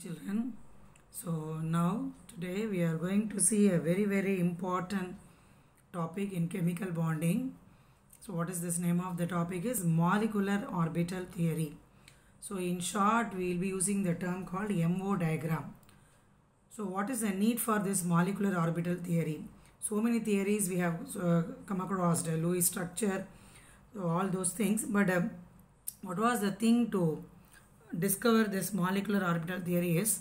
Children, so now today we are going to see a very important topic in chemical bonding. So what is this name of the topic is molecular orbital theory. So in short we will be using the term called MO diagram. So what is the need for this molecular orbital theory? So many theories we have come across, the Lewis structure, so all those things, but what was the thing to discover this molecular orbital theory is,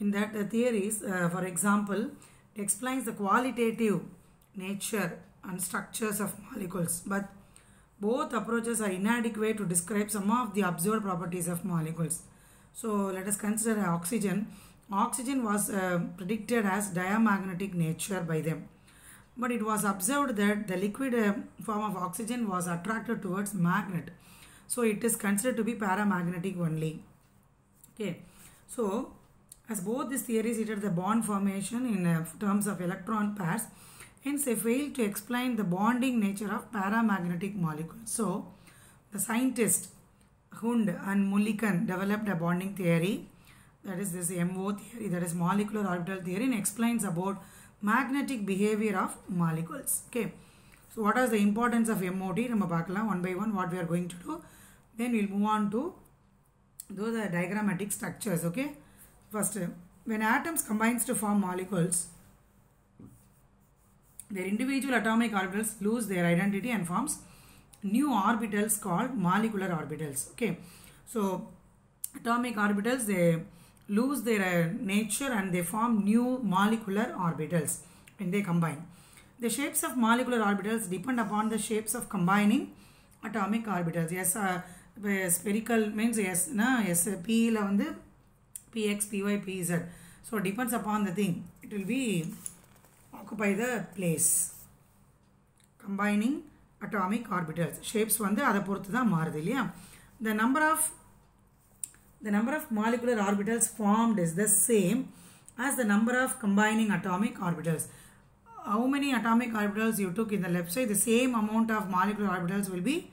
in that the theories, for example, explains the qualitative nature and structures of molecules, but both approaches are inadequate to describe some of the observed properties of molecules. So let us consider oxygen. Oxygen was predicted as diamagnetic nature by them, but it was observed that the liquid form of oxygen was attracted towards magnet. So it is considered to be paramagnetic only. Okay. So as both these theories stated the bond formation in terms of electron pairs, hence they failed to explain the bonding nature of paramagnetic molecules. So the scientists Hund and Mulliken developed a bonding theory, that is this MO theory, that is molecular orbital theory, and explains about magnetic behavior of molecules. Okay. So what is the importance of MOT? One by one what we are going to do. Then we will move on to those are diagrammatic structures. Okay. First, when atoms combines to form molecules, their individual atomic orbitals lose their identity and forms new orbitals called molecular orbitals. Okay. So atomic orbitals, they lose their nature and they form new molecular orbitals when they combine. The shapes of molecular orbitals depend upon the shapes of combining atomic orbitals. Yes, spherical means yes, P la vandu Px, Py, Pz. So depends upon the thing. It will be occupy the place. Combining atomic orbitals. Shapes vandu adha poruthu dhaan maarudhu illaya. The number of molecular orbitals formed is the same as the number of combining atomic orbitals. How many atomic orbitals you took in the left side, the same amount of molecular orbitals will be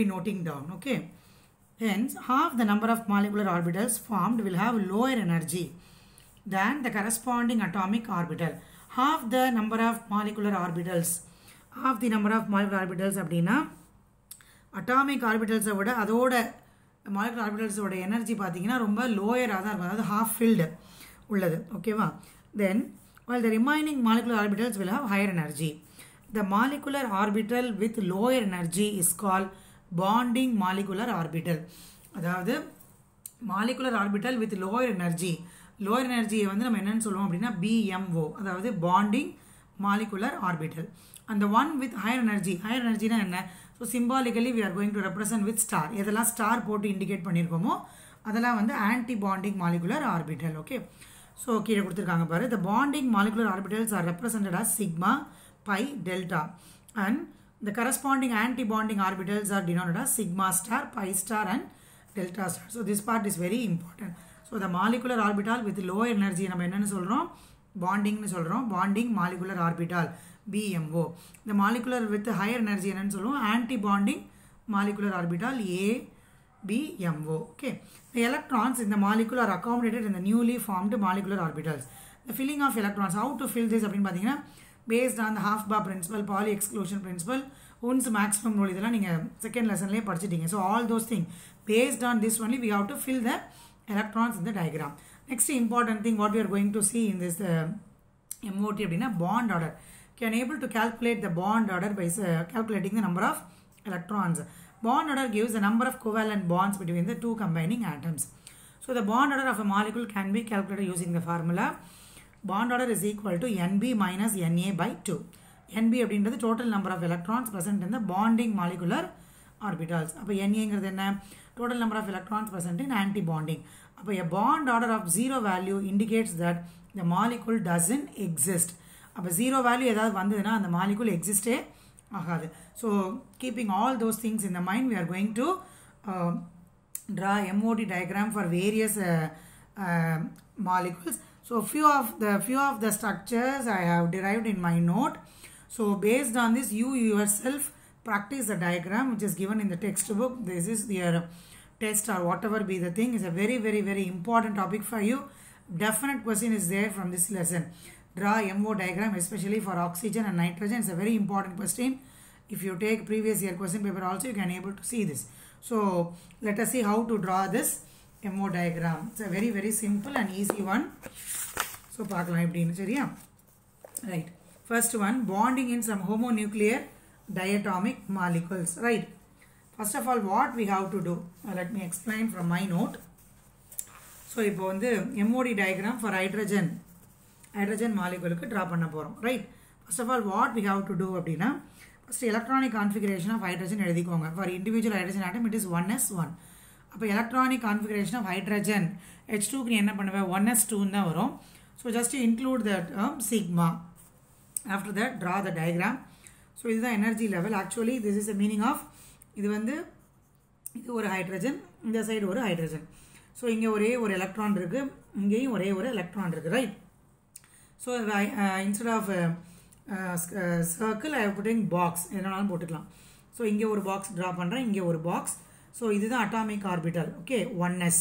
noting down. Okay. Hence, half the number of molecular orbitals formed will have lower energy than the corresponding atomic orbital. Half the number of molecular orbitals அப்படின்னா atomic orbitals விட அதோட molecular orbitals ஓட energy பார்த்தீங்கன்னா ரொம்ப லோயராக தான் இருக்கும், அதாவது half filled உள்ளது. ஓகேவா? Then while the remaining molecular orbitals will have higher energy. The molecular orbital with lower energy is called bonding molecular orbital. அதாவது molecular orbital with lower energy. Lower energy வந்து நம்ம என்னன்னு சொல்லுவோம் அப்படின்னா BMO, அதாவது bonding molecular orbital. And the one with higher energy னா என்ன? So symbolically we are going to represent with star. எதெல்லாம் star போட்டு indicate பண்ணியிருக்கோமோ அதெல்லாம் வந்து anti bonding molecular orbital. Okay. So கீழே கொடுத்திருக்காங்க பாரு. The bonding molecular orbitals are represented as sigma, pi, delta, and the corresponding anti-bonding orbitals are denoted as sigma star, pi star, and delta star. So this part is very important. So the molecular orbital with lower energy நம்ம என்னன்னு சொல்றோம்? Bonding சொல்றோம். Bonding molecular orbital BMO. The molecular with higher energy என்னன்னு சொல்லுவோம்? Anti-bonding molecular orbital ABMO. Okay. The electrons in the molecule are accommodated in the newly formed molecular orbitals. The filling of electrons, how to fill this அப்படின்னு பார்த்தீங்கன்னா based on the half bar principle, Pauli exclusion principle, Hund's maximum rule, இதெல்லாம் நீங்க second lessonலயே படிச்சிட்டீங்க. So all those things based on this only we have to fill the electrons in the diagram. Next important thing what we are going to see in this MOT அப்படின்னா bond order. Can able to calculate the bond order by calculating the number of electrons. Bond order gives the number of covalent bonds between the two combining atoms. So the bond order of a molecule can be calculated using the formula. Bond order is equal to NB minus NA by 2. NB அப்படின்றது total number of electrons present in the bonding molecular orbitals. அப்போ NAங்கிறது என்ன? Total number of electrons present in anti-bonding. அப்போ a bond order of 0 value indicates that the molecule doesn't exist. அப்போ 0 value ஏதாவது வந்ததுன்னா அந்த molecule existே ஆகாது. So keeping all those things in the mind, we are going to draw MOT diagram for various molecules. So few of the structures I have derived in my note. So based on this, you yourself practice the diagram which is given in the textbook. This is their test or whatever be the thing is a very, very, very important topic for you. Definite question is there from this lesson. Draw MO diagram, especially for oxygen and nitrogen. It's a very important question. If you take previous year question paper also, you can able to see this. So let us see how to draw this MO diagram. It's a very, very simple and easy one. So paakalam eppdinu seriya. Right. First one, bonding in some homonuclear diatomic molecules. Right. First of all, what we have to do? Let me explain from my note. So இப்போ வந்து MOD diagram for hydrogen molecule க்கு draw பண்ண போறோம். Right. First of all, what we have to do அப்படினா first electronic configuration of hydrogen எழுதிக்கோங்க. For individual hydrogen atom it is 1s1. அப்ப electronic configuration of hydrogen H2 க்கு என்ன பண்ணுவே 1s2 ன்னு தான் வரும். So just to include the term sigma. After that, draw the diagram. So this is the energy level. Actually, this is the meaning of இது வந்து இது ஒரு ஹைட்ரஜன், இந்த சைடு ஒரு ஹைட்ரஜன். ஸோ இங்கே ஒரே ஒரு எலக்ட்ரான் இருக்குது, இங்கேயும் ஒரே ஒரு எலக்ட்ரான் இருக்குது. Right. So instead of circle ஐ புட்டிங் பாக்ஸ் எதனாலும் போட்டுக்கலாம். ஸோ இங்கே ஒரு பாக்ஸ் ட்ரா பண்ணுறேன், இங்கே ஒரு பாக்ஸ். ஸோ இதுதான் அட்டாமிக் ஆர்பிட்டல். Okay, 1s.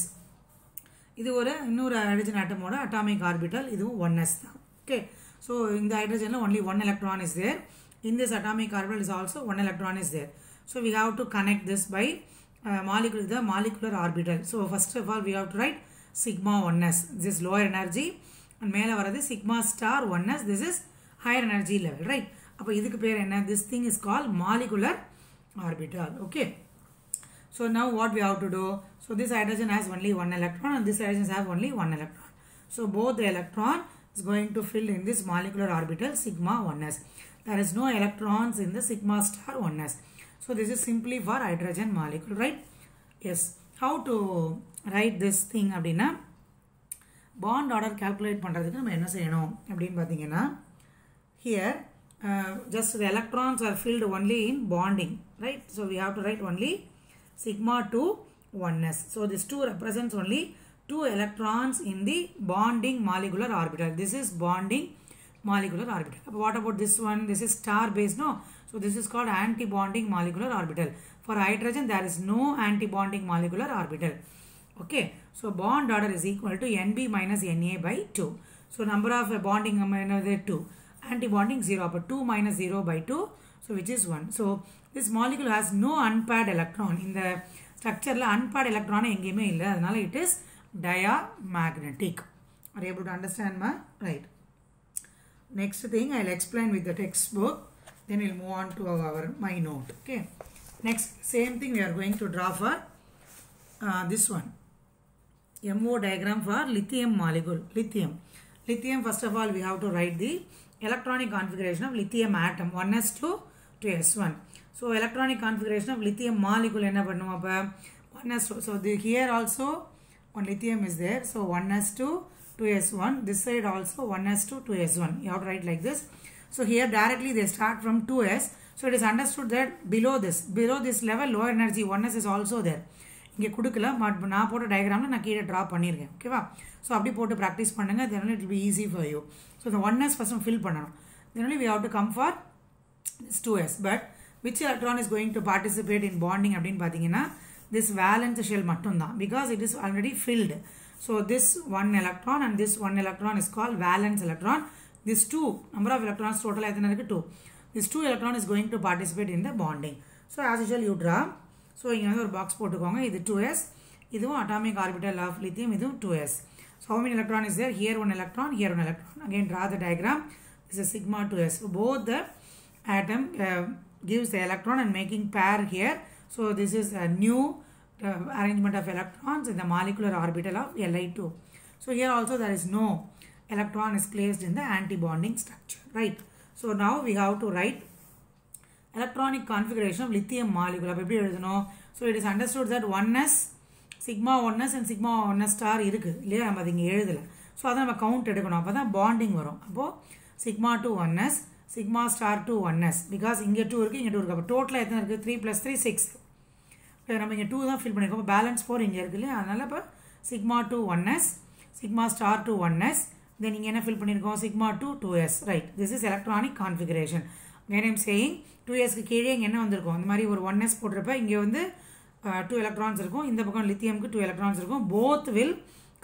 இது ஒரு இன்னொரு ஹைட்ரஜன் ஆட்டமோட அட்டாமிக் ஆர்பிட்டல், இதுவும் 1s தான். ஓகே, ஸோ இந்த ஹைட்ரஜனில் only 1 electron is there. In this atomic orbital is also 1 electron is there. So we have to connect this by the molecular orbital. So first of all we have to write sigma 1s. This is lower energy and மேல வரது sigma star 1s. This is higher energy level, right? அப்ப இதுக்கு பேர் என்ன? This thing is called molecular orbital. Okay. So now what we have to do? So this hydrogen has only 1 electron and this hydrogen has only 1 electron. So both the electron is going to fill in this molecular orbital sigma 1s. There is no electrons in the sigma star 1s. So this is simply for hydrogen molecule, right? Yes. How to write this thing அப்படினா bond order calculate பண்றதுக்கு நம்ம என்ன செய்யணும் அப்படினு பாத்தீங்கன்னா here just the electrons are filled only in bonding, right? So we have to write only sigma 2 1s. So this 2 represents only 2 electrons in the bonding molecular orbital. This is bonding molecular orbital. What about this one? This is star base, no? So this is called anti-bonding molecular orbital. For hydrogen, there is no anti-bonding molecular orbital. Okay. So bond order is equal to Nb minus Na by 2. So number of bonding another 2. Anti-bonding 0. But 2 minus 0 by 2. So which is 1. So this molecule has no unpaired electron. In the structure, unpaired electron engame illa. Adnala it is diamagnetic. Are you able to understand, ma? Right. Next thing I will explain with the textbook. Then we will move on to my note. Okay. Next, same thing we are going to draw for this one. MO diagram for lithium molecule. Lithium, first of all, we have to write the electronic configuration of lithium atom. 1s2 to s1. So, electronic configuration of lithium molecule. 1s2. So, here also one lithium is there. So, 1s2 to s1. This side also 1s2 to s1. You have to write like this. So here directly they start from 2s. So it is understood that below this level lower energy 1s is also there. இங்கே கொடுக்கல நான் போட்ட டயக்ராமில் நான் கீழே draw பண்ணியிருக்கேன். ஓகேவா? So அப்படி போட்டு ப்ராக்டிஸ் பண்ணுங்கள். then only it will be easy for you. So the 1s first fill பண்ணணும். then only we have to come for this 2s. But which electron is going to participate in bonding அப்படின்னு பார்த்தீங்கன்னா this valence shell மட்டும்தான், because it is already filled. So this 1 electron and this 1 electron is called valence electron. This 2 number of electrons total எத்தனை இருக்கு 2. This 2 electron is going to participate in the bonding. So as usual you draw. So இங்க வந்து ஒரு box போட்டுக்கோங்க. இது 2s. இதுவும் atomic orbital of lithium. இதுவும் 2s. So how many electron is there? Here 1 electron, here 1 electron. Again draw the diagram. This is sigma 2s. So both the atom gives the electron and making pair here. So this is a new arrangement of electrons in the molecular orbital of Li2. So here also there is no electron is placed in the anti-bonding structure, right? So now we have to write electronic configuration of lithium molecule. So it is understood that 1s, sigma 1s and sigma 1s star இருக்கு இல்லையா, நம்ம அது இங்கே எழுதல. So அதை நம்ம count எடுக்கணும். அப்போ தான் பாண்டிங் வரும். அப்போது sigma 2 1s, sigma star 2 1s, because இங்கே 2 இருக்குது, இங்கே 2 இருக்குது. அப்போ டோட்டலாக எத்தனை இருக்குது? 3 + 3 6. நம்ம இங்கே 2 தான் ஃபில் பண்ணியிருக்கோம். அப்போ பேலன்ஸ் 4 இங்கே இருக்குது இல்லையா, அதனால் இப்போ sigma 2 1s, sigma star 2 1s, then இங்கே என்ன ஃபில் பண்ணியிருக்கோம்? sigma 2 2s, right? This is electronic configuration. When I am saying 2s க்கு கீழே இங்கே என்ன வந்திருக்கும்? இந்த மாதிரி ஒரு 1s போட்டிருப்ப, இங்கே வந்து 2 electrons இருக்கும், இந்த பக்கம் லித்தியம்க்கு 2 electrons இருக்கும். Both will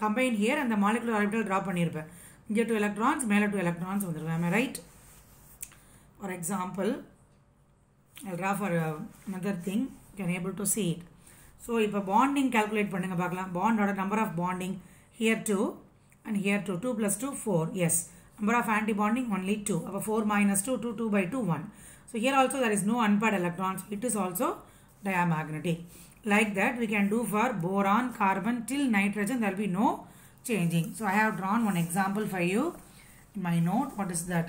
combine here and the molecular orbital drop பண்ணியிருப்பேன். இங்கே 2 electrons, மேலே 2 electrons வந்துருக்கும். Am I right? For example, I'll draw for another thing. You can able to see it. So, இப்போ bonding calculate பண்ணுங்க பார்க்கலாம். Bond order number of bonding here 2 and here 2. 2 plus 2, 4. Yes. Number of anti-bonding only 2. அப்போ 4 minus 2, 2, 2 by 2, 1. So, here also there is no unpaired electrons. It is also diamagnetic. Like that, we can do for boron, carbon till nitrogen. There will be no changing. So, I have drawn one example for you in my note. What is that?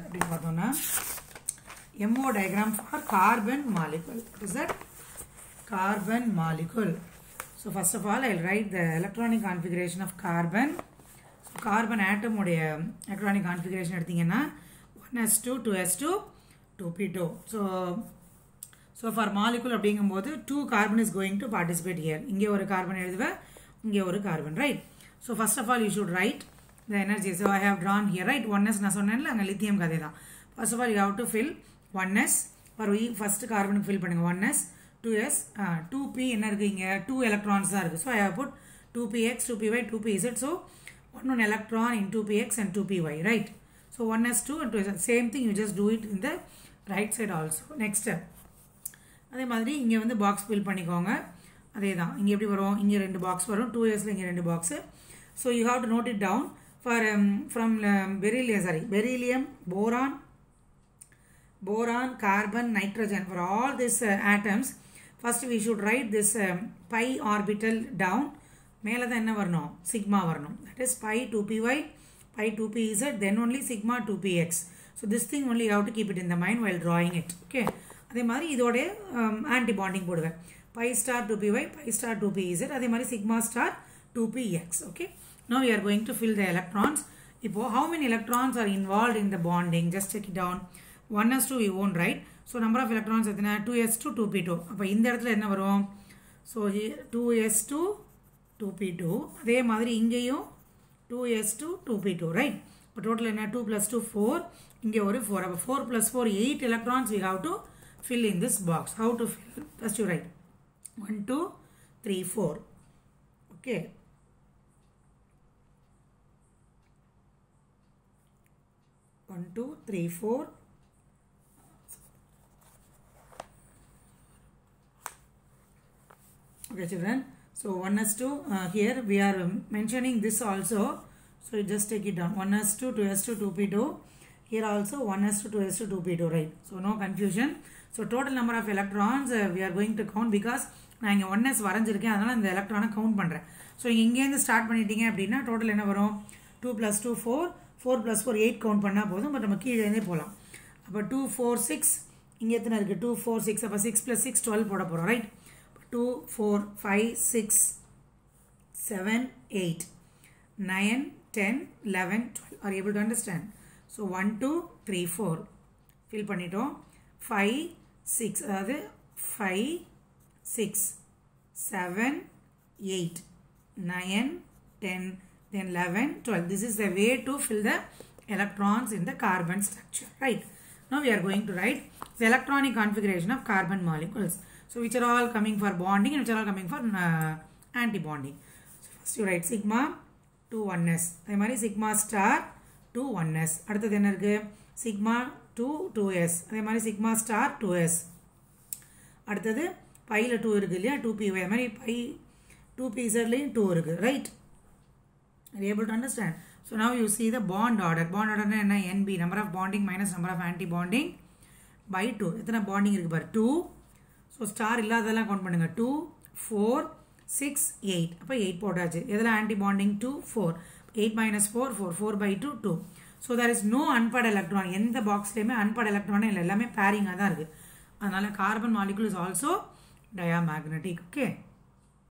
MO diagram for carbon molecule. What is that? Carbon molecule. So, first of all, I will write the electronic configuration of carbon. So, carbon atom electronic configuration எடுத்தீங்கன்னா 1s2, 2s2, 2p2. So for molecule அப்படிங்கும்போது 2 carbon is going to participate here. இங்கே ஒரு carbon எழுதுவேன், இங்கே ஒரு carbon, right? So first of all you should write the energy. So I have drawn here, right? 1s நான் சொன்னேன்ல, அங்கே lithium கதை தான். First of all you have to fill 1s. For first carbon fill பண்ணுங்க 1s, 2s, 2p என்ன இருக்கு இங்கே 2 electrons தான் இருக்கு. So I have put 2px, 2py, 2pz. So 1 electron in 2px and 2py, right? So 1s2 and 2s. Same thing, you just do it in the right side also. Next step. அதே மாதிரி இங்கே வந்து box fill பண்ணிக்கோங்க. அதே தான் இங்கே எப்படி வரும், இங்கே 2 பாக்ஸ் வரும், 2sல இங்கே 2 box. So you have to note it down for from beryllium, boron, carbon, nitrogen. For all these atoms, first we should write this pi orbital down. மேலே தான் என்ன வரணும், சிக்மா வரணும். That is pi 2py, pi 2pz, then only sigma 2px. So this thing only you have to keep it in the mind while drawing it. Okay. அதே மாதிரி இதோட anti bonding போடுவேன். pi star 2py, pi star 2pz, அதே மாதிரி sigma star 2px. Okay. Now we are going to fill the electrons. இப்போ how many electrons are involved in the bonding? Just check it down. 1s2 we won't write. So number of electrons எத்தனை 2s2, 2p2. அப்போ இந்த இடத்துல என்ன வரும்? So 2s2, 2p2. அதே மாதிரி இங்கேயும் 2s2, 2p2, right? இப்போ டோட்டல் என்ன 2 plus 2, 4. இங்கே ஒரு 4. அப்போ 4 plus 4, 8 electrons we have to fill in this box. How to fill? First you write 1, 2, 3, 4. Okay. One, 2, 3, 4. Okay, children. So 1s2 here we are mentioning this also. So you just take it down. 1s2, 2s2, 2p2. Here also 1s2, 2s2, 2p2, right? So no confusion. So total number of electrons we are going to count because நான் இங்கே 1s வரைஞ்சிருக்கேன், அதனால் இந்த எலக்ட்ரானை count பண்ணுறேன். So இங்கேருந்து start பண்ணிட்டீங்க அப்படின்னா டோட்டல் என்ன வரும், 2 plus 2, 4, 4 plus 4, 8 கவுண்ட் பண்ணால் போதும். பட் நம்ம கீழேருந்தே போகலாம். அப்போ 2, 4, 6, இங்கே எத்தனை இருக்குது 2, 4, 6. அப்போ 6 plus 6, 12 போட போகிறோம், right? 2, 4, 5, 6, 7, 8, 9, 10, 11, 12. Are you able to understand? So 1, 2, 3, 4 fill பண்ணிட்டோம். 5, 6, அதாவது 5, 6, 7, 8, 9, 10, then 11, 12. This is the way to fill the electrons in the carbon structure, right? Now we are going to write the electronic configuration of carbon molecules. So which are all coming for bonding and which are all coming for anti-bonding. So first you write sigma to 1s. அதே மாதிரி sigma star to 1s. அடுத்தது என்ன இருக்கு, sigma to 2s. அதே மாதிரி sigma star 2s. அடுத்தது பையில் 2 இருக்கு இல்லையா, 2py. அதே மாதிரி பை 2pzலையும் 2 இருக்கு, right? Are you able to understand? So now you see the bond order. Bond order என்ன, NB, number of bonding minus number of anti-bonding by 2. எத்தனை bonding இருக்கு பாரு, 2. So star இல்லாதெல்லாம் கவுண்ட் பண்ணுங்க, 2, 4, 6, 8. அப்போ 8 போட்டாச்சு. எதில் anti-bonding 2, 4. 8 minus 4, 4. 4 by 2, 2. So there is no unpaired electron. எந்த பாக்ஸ்லையுமே unpaired electron இல்லை, எல்லாமே பேரிங்காக தான் இருக்குது. அதனால் carbon molecule is also diamagnetic. Okay.